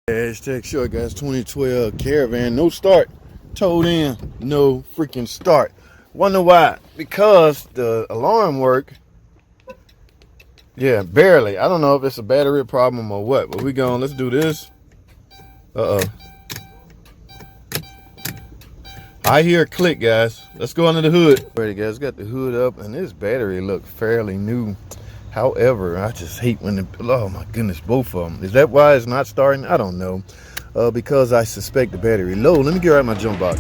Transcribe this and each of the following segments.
Hashtag short guys, 2012 Caravan, no start. Towed in, no freaking start. Wonder why? Because the alarm worked. Yeah, barely. I don't know if it's a battery problem or what, but we going. Let's do this. I hear a click, guys. Let's go under the hood. Alrighty, guys, got the hood up, and this battery look fairly new. However, I just hate when oh my goodness, both of them. Is that why it's not starting? I don't know. Because I suspect the battery low. Let me get out my jump box.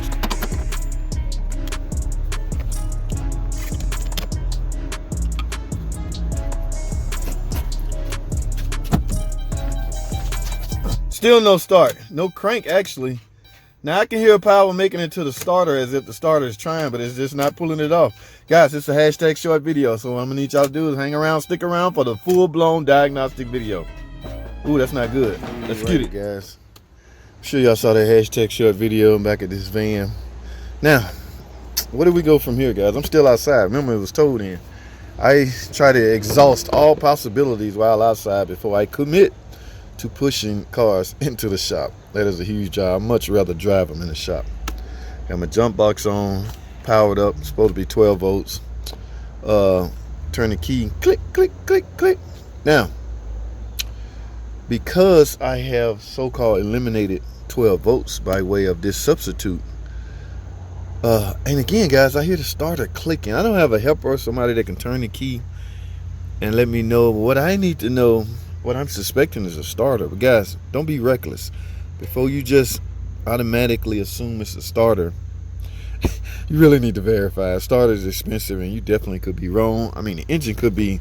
Still no start. No crank, actually. Now I can hear power making it to the starter as if the starter is trying, but it's just not pulling it off. Guys, it's a hashtag short video, so what I'm gonna need y'all to do is hang around, stick around for the full-blown diagnostic video. Ooh, that's not good. Let's get it, guys. I'm sure y'all saw that hashtag short video back at this van. Now, where do we go from here, guys? I'm still outside. Remember, it was towed in. I try to exhaust all possibilities while outside before I commit to pushing cars into the shop. That is a huge job. I'd much rather drive them in the shop. Got my jump box on, powered up. It's supposed to be 12 volts. Turn the key, click, click, click, click. Now, because I have so-called eliminated 12 volts by way of this substitute, and again, guys, I hear the starter clicking. I don't have a helper or somebody that can turn the key and let me know what I need to know. What I'm suspecting is a starter. But guys, don't be reckless. Before you just automatically assume it's a starter, you really need to verify. A starter is expensive and you definitely could be wrong. I mean, the engine could be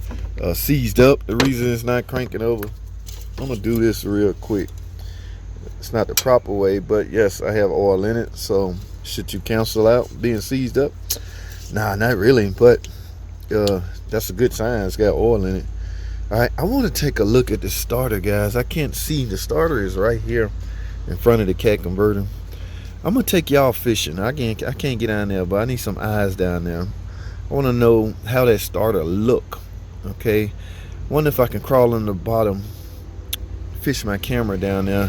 seized up. The reason it's not cranking over. I'm gonna do this real quick. It's not the proper way, but yes, I have oil in it. So should you cancel out being seized up? Nah, not really, but that's a good sign. It's got oil in it. All right, I want to take a look at the starter, guys. I can't see. The starter is right here in front of the cat converter. I'm gonna take y'all fishing. I can't get down there, but I need some eyes down there. I want to know how that starter look. Okay, wonder if I can crawl in the bottom, fish my camera down there.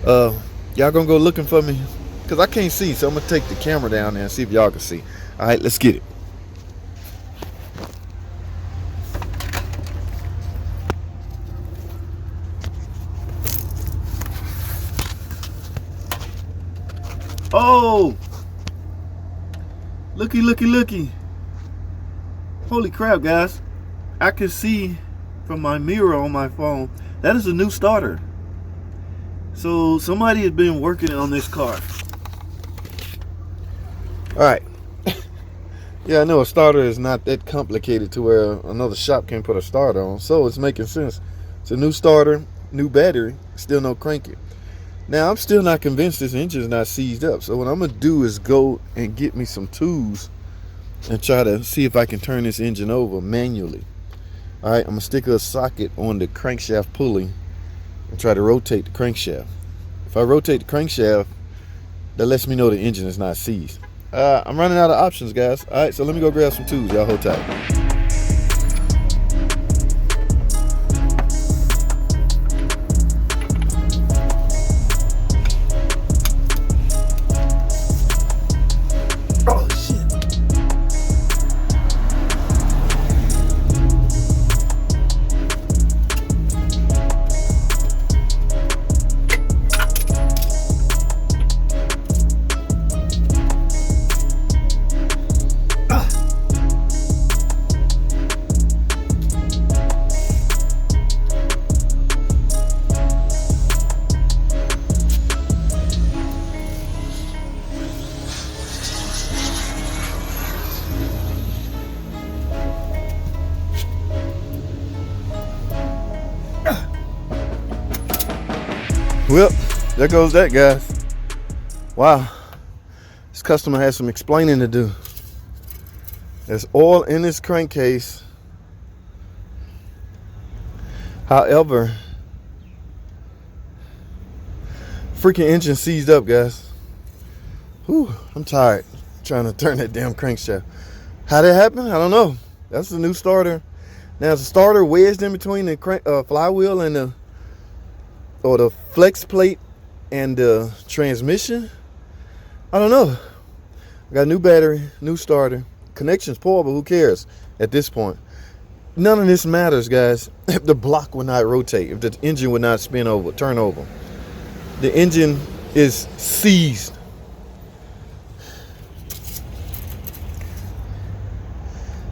Y'all gonna go looking for me? Cause I can't see, so I'm gonna take the camera down there and see if y'all can see. All right, let's get it. Oh, looky, looky, looky. Holy crap, guys. I can see from my mirror on my phone, that is a new starter. So somebody has been working on this car. All right. Yeah, I know a starter is not that complicated to where another shop can put a starter on. So it's making sense. It's a new starter, new battery, still no cranking. Now, I'm still not convinced this engine is not seized up. So what I'm going to do is go and get me some tools and try to see if I can turn this engine over manually. All right, I'm going to stick a socket on the crankshaft pulley and try to rotate the crankshaft. If I rotate the crankshaft, that lets me know the engine is not seized. I'm running out of options, guys. All right, so let me go grab some tools. Y'all hold tight. Well, there goes that, guys. Wow, this customer has some explaining to do. There's oil in this crankcase. However, freaking engine seized up, guys. Whew, I'm tired trying to turn that damn crankshaft. How that happened? I don't know. That's the new starter. Now, it's a starter wedged in between the flywheel and or the flex plate and the transmission. I don't know. I got a new battery, new starter. Connection's poor, but who cares at this point? None of this matters, guys. If the block would not rotate, if the engine would not turn over. The engine is seized.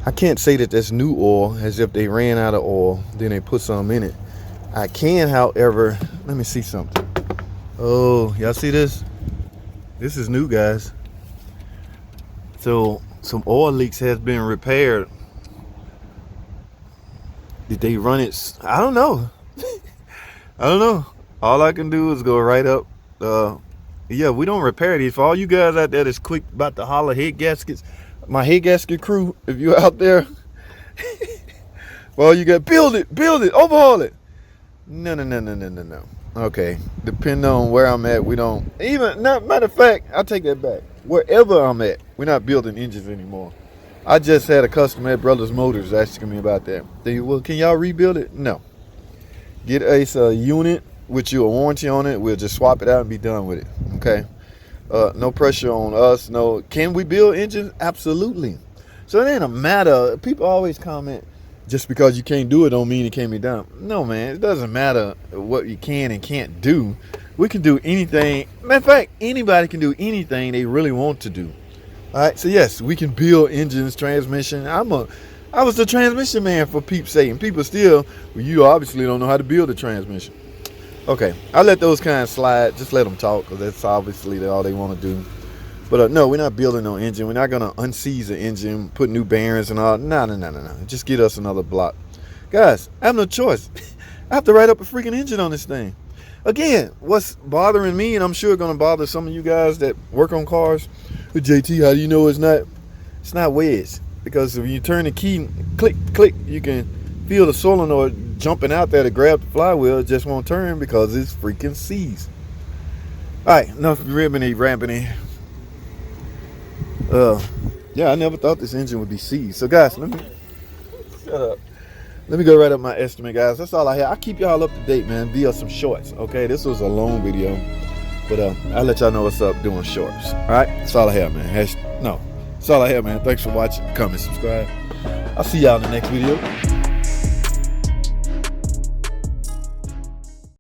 I can't say that that's new oil, as if they ran out of oil, then they put some in it. I can, however, let me see something. Oh, y'all see this? This is new, guys. So some oil leaks has been repaired. Did they run it? I don't know. I don't know. All I can do is go right up. Yeah, we don't repair these. For all you guys out there that's quick about to holler head gaskets, my head gasket crew, if you're out there, well, you got build it, overhaul it. No. Okay, depending on where I'm at, we don't even. Matter of fact, I'll take that back. Wherever I'm at, we're not building engines anymore. I just had a customer at Brothers Motors asking me about that. Well, can y'all rebuild it? No. Get us a unit with you a warranty on it. We'll just swap it out and be done with it. Okay. No pressure on us. No. Can we build engines? Absolutely. So it ain't a matter. People always comment, just because you can't do it don't mean it can't be done. No, man. It doesn't matter what you can and can't do. We can do anything. Matter of fact, anybody can do anything they really want to do. All right, so yes, we can build engines, transmission. I was the transmission man for peeps' sake, and people still, well, you obviously don't know how to build a transmission. Okay, I let those kind of slide. Just let them talk, because that's obviously all they want to do. But no, we're not building no engine. We're not going to unseize the engine, put new bearings and all. No. Just get us another block. Guys, I have no choice. I have to write up a freaking engine on this thing. Again, what's bothering me, and I'm sure going to bother some of you guys that work on cars, JT, how do you know it's not wedged? Because when you turn the key, click, you can feel the solenoid jumping out there to grab the flywheel. It just won't turn because it's freaking seized. All right, enough rampany. Yeah, I never thought this engine would be seized. So guys, shut up. Let me go right up my estimate, guys. That's all I have. I keep y'all up to date, man, via some shorts. Okay, this was a long video, but I'll let y'all know what's up doing shorts. All right, that's all I have, man. That's all I have, man. Thanks for watching. Comment, subscribe. I'll see y'all in the next video.